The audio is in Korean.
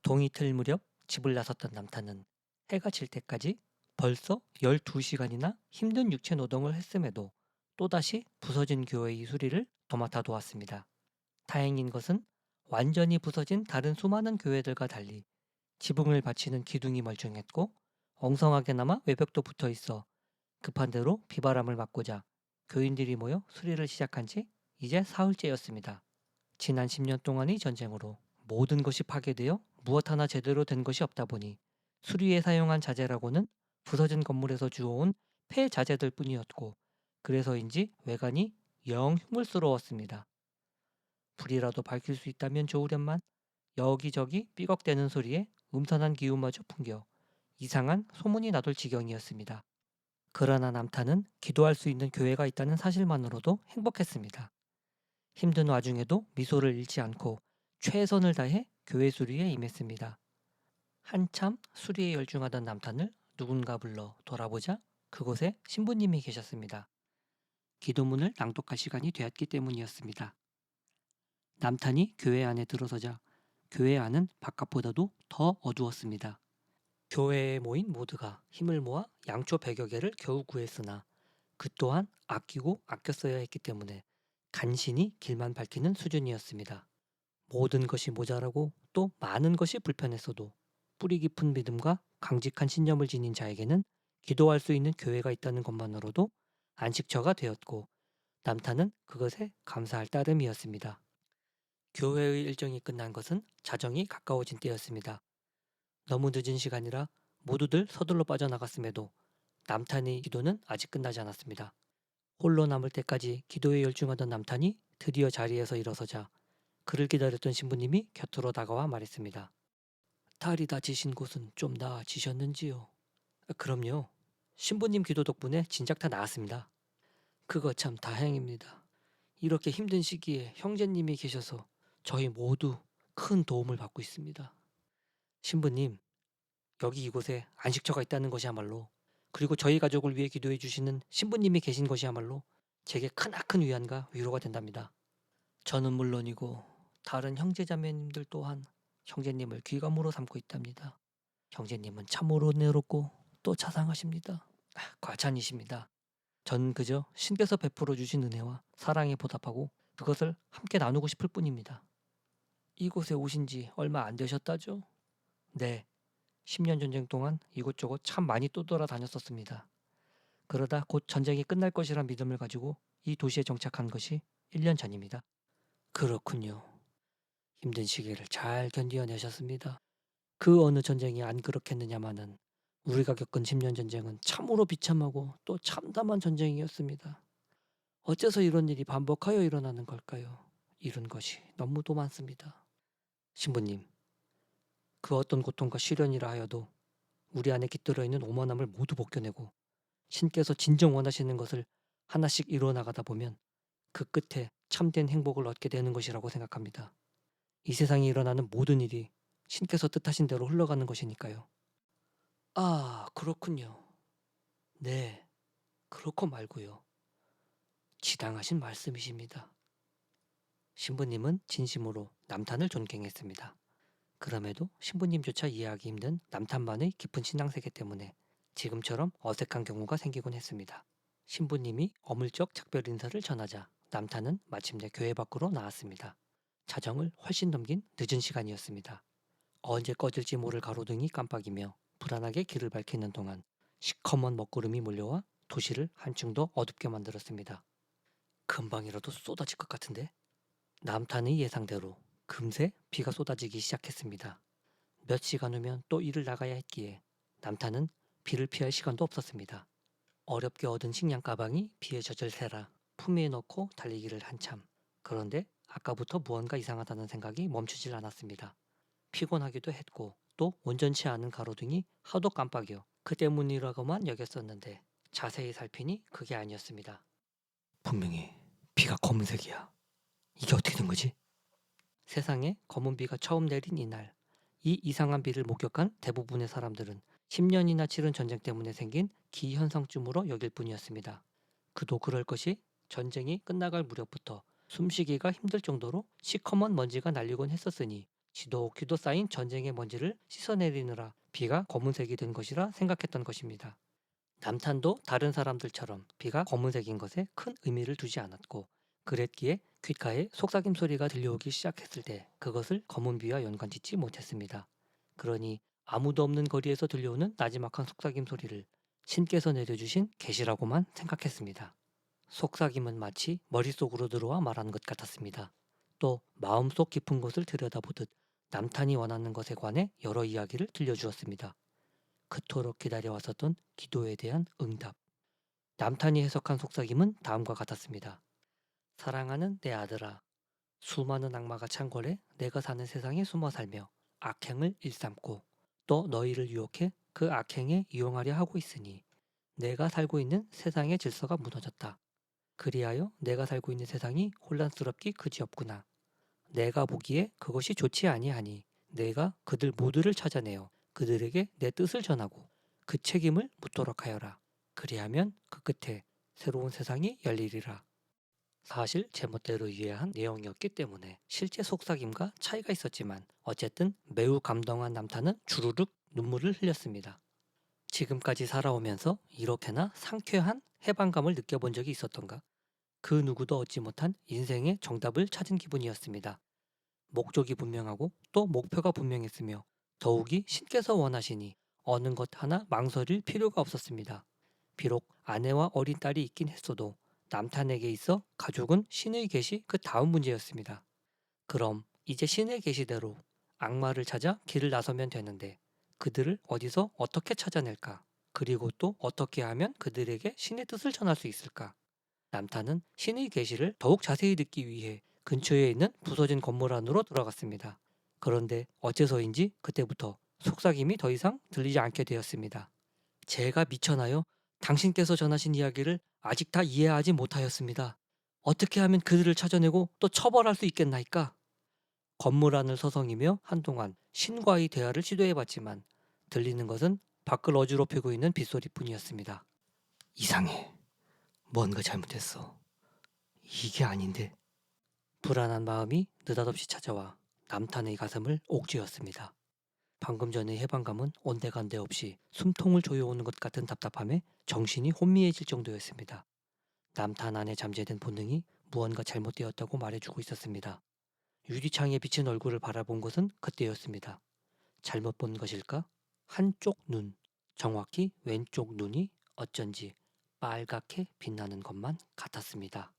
동이 틀 무렵 집을 나섰던 남타는 해가 질 때까지 벌써 12시간이나 힘든 육체 노동을 했음에도 또다시 부서진 교회의 수리를 도맡아 도왔습니다. 다행인 것은 완전히 부서진 다른 수많은 교회들과 달리 지붕을 받치는 기둥이 멀쩡했고 엉성하게나마 외벽도 붙어 있어 급한 대로 비바람을 막고자 교인들이 모여 수리를 시작한 지 이제 사흘째였습니다. 지난 10년 동안의 전쟁으로 모든 것이 파괴되어 무엇 하나 제대로 된 것이 없다 보니 수리에 사용한 자재라고는 부서진 건물에서 주워온 폐자재들 뿐이었고, 그래서인지 외관이 영 흉물스러웠습니다. 불이라도 밝힐 수 있다면 좋으련만 여기저기 삐걱대는 소리에 음산한 기운마저 풍겨 이상한 소문이 나돌 지경이었습니다. 그러나 남타는 기도할 수 있는 교회가 있다는 사실만으로도 행복했습니다. 힘든 와중에도 미소를 잃지 않고 최선을 다해 교회 수리에 임했습니다. 한참 수리에 열중하던 남탄을 누군가 불러 돌아보자 그곳에 신부님이 계셨습니다. 기도문을 낭독할 시간이 되었기 때문이었습니다. 남탄이 교회 안에 들어서자 교회 안은 바깥보다도 더 어두웠습니다. 교회에 모인 모두가 힘을 모아 양초 100여 개를 겨우 구했으나 그 또한 아끼고 아껴 써야 했기 때문에 간신히 길만 밝히는 수준이었습니다. 모든 것이 모자라고 또 많은 것이 불편했어도 뿌리 깊은 믿음과 강직한 신념을 지닌 자에게는 기도할 수 있는 교회가 있다는 것만으로도 안식처가 되었고 남타는 그것에 감사할 따름이었습니다. 교회의 일정이 끝난 것은 자정이 가까워진 때였습니다. 너무 늦은 시간이라 모두들 서둘러 빠져나갔음에도 남탄의 기도는 아직 끝나지 않았습니다. 홀로 남을 때까지 기도에 열중하던 남탄이 드디어 자리에서 일어서자 그를 기다렸던 신부님이 곁으로 다가와 말했습니다. 다리 다치신 곳은 좀 나아지셨는지요? 그럼요. 신부님 기도 덕분에 진작 다 나았습니다. 그거 참 다행입니다. 이렇게 힘든 시기에 형제님이 계셔서 저희 모두 큰 도움을 받고 있습니다. 신부님, 여기 이곳에 안식처가 있다는 것이야말로, 그리고 저희 가족을 위해 기도해 주시는 신부님이 계신 것이야말로 제게 크나큰 위안과 위로가 된답니다. 저는 물론이고 다른 형제자매님들 또한 형제님을 귀감으로 삼고 있답니다. 형제님은 참으로 은혜롭고 또 자상하십니다. 과찬이십니다. 전 그저 신께서 베풀어 주신 은혜와 사랑에 보답하고 그것을 함께 나누고 싶을 뿐입니다. 이곳에 오신 지 얼마 안 되셨다죠? 네, 10년 전쟁 동안 이곳저곳 참 많이 떠돌아 다녔었습니다. 그러다 곧 전쟁이 끝날 것이란 믿음을 가지고 이 도시에 정착한 것이 1년 전입니다. 그렇군요. 힘든 시기를 잘 견디어내셨습니다. 그 어느 전쟁이 안 그렇겠느냐마는 우리가 겪은 10년 전쟁은 참으로 비참하고 또 참담한 전쟁이었습니다. 어째서 이런 일이 반복하여 일어나는 걸까요? 이런 것이 너무도 많습니다. 신부님, 그 어떤 고통과 시련이라 하여도 우리 안에 깃들어 있는 오만함을 모두 벗겨내고 신께서 진정 원하시는 것을 하나씩 이루어 나가다 보면 그 끝에 참된 행복을 얻게 되는 것이라고 생각합니다. 이 세상에 일어나는 모든 일이 신께서 뜻하신 대로 흘러가는 것이니까요. 아, 그렇군요. 네, 그렇고 말고요. 지당하신 말씀이십니다. 신부님은 진심으로 남탄을 존경했습니다. 그럼에도 신부님조차 이해하기 힘든 남탄만의 깊은 신앙세계 때문에 지금처럼 어색한 경우가 생기곤 했습니다. 신부님이 어물쩍 작별 인사를 전하자 남탄은 마침내 교회 밖으로 나왔습니다. 자정을 훨씬 넘긴 늦은 시간이었습니다. 언제 꺼질지 모를 가로등이 깜빡이며 불안하게 길을 밝히는 동안 시커먼 먹구름이 몰려와 도시를 한층 더 어둡게 만들었습니다. 금방이라도 쏟아질 것 같은데? 남탄의 예상대로 금세 비가 쏟아지기 시작했습니다. 몇 시간 후면 또 일을 나가야 했기에 남탄은 비를 피할 시간도 없었습니다. 어렵게 얻은 식량 가방이 비에 젖을 새라 품에 넣고 달리기를 한참. 그런데 아까부터 무언가 이상하다는 생각이 멈추질 않았습니다. 피곤하기도 했고 또 온전치 않은 가로등이 하도 깜빡여 그 때문이라고만 여겼었는데 자세히 살피니 그게 아니었습니다. 분명히 비가 검은색이야. 이게 어떻게 된 거지? 세상에 검은 비가 처음 내린 이날, 이 이상한 비를 목격한 대부분의 사람들은 10년이나 치른 전쟁 때문에 생긴 기현상쯤으로 여길 뿐이었습니다. 그도 그럴 것이 전쟁이 끝나갈 무렵부터 숨쉬기가 힘들 정도로 시커먼 먼지가 날리곤 했었으니 지독히도 쌓인 전쟁의 먼지를 씻어내리느라 비가 검은색이 된 것이라 생각했던 것입니다. 남탄도 다른 사람들처럼 비가 검은색인 것에 큰 의미를 두지 않았고, 그랬기에 귓가에 속삭임 소리가 들려오기 시작했을 때 그것을 검은 비와 연관짓지 못했습니다. 그러니 아무도 없는 거리에서 들려오는 나지막한 속삭임 소리를 신께서 내려주신 계시라고만 생각했습니다. 속삭임은 마치 머릿속으로 들어와 말하는 것 같았습니다. 또 마음속 깊은 곳을 들여다보듯 남탄이 원하는 것에 관해 여러 이야기를 들려주었습니다. 그토록 기다려왔었던 기도에 대한 응답. 남탄이 해석한 속삭임은 다음과 같았습니다. 사랑하는 내 아들아, 수많은 악마가 창궐해 내가 사는 세상에 숨어 살며 악행을 일삼고 또 너희를 유혹해 그 악행에 이용하려 하고 있으니 내가 살고 있는 세상의 질서가 무너졌다. 그리하여 내가 살고 있는 세상이 혼란스럽기 그지없구나. 내가 보기에 그것이 좋지 아니하니 내가 그들 모두를 찾아내어 그들에게 내 뜻을 전하고 그 책임을 묻도록 하여라. 그리하면 그 끝에 새로운 세상이 열리리라. 사실 제멋대로 이해한 내용이었기 때문에 실제 속삭임과 차이가 있었지만 어쨌든 매우 감동한 남탄은 주르륵 눈물을 흘렸습니다. 지금까지 살아오면서 이렇게나 상쾌한 해방감을 느껴본 적이 있었던가? 그 누구도 얻지 못한 인생의 정답을 찾은 기분이었습니다. 목적이 분명하고 또 목표가 분명했으며 더욱이 신께서 원하시니 어느 것 하나 망설일 필요가 없었습니다. 비록 아내와 어린 딸이 있긴 했어도 남탄에게 있어 가족은 신의 계시 그 다음 문제였습니다. 그럼 이제 신의 계시대로 악마를 찾아 길을 나서면 되는데 그들을 어디서 어떻게 찾아낼까? 그리고 또 어떻게 하면 그들에게 신의 뜻을 전할 수 있을까? 남탄은 신의 계시를 더욱 자세히 듣기 위해 근처에 있는 부서진 건물 안으로 들어갔습니다. 그런데 어째서인지 그때부터 속삭임이 더 이상 들리지 않게 되었습니다. 제가 미쳐나요? 당신께서 전하신 이야기를 아직 다 이해하지 못하였습니다. 어떻게 하면 그들을 찾아내고 또 처벌할 수 있겠나이까? 건물 안을 서성이며 한동안 신과의 대화를 시도해봤지만 들리는 것은 밖을 어지럽히고 있는 빗소리뿐이었습니다. 이상해. 뭔가 잘못했어. 이게 아닌데. 불안한 마음이 느닷없이 찾아와 남탄의 가슴을 옥죄었습니다. 방금 전의 해방감은 온데간데 없이 숨통을 조여오는 것 같은 답답함에 정신이 혼미해질 정도였습니다. 남탄 안에 잠재된 본능이 무언가 잘못되었다고 말해주고 있었습니다. 유리창에 비친 얼굴을 바라본 것은 그때였습니다. 잘못 본 것일까? 한쪽 눈, 정확히 왼쪽 눈이 어쩐지 빨갛게 빛나는 것만 같았습니다.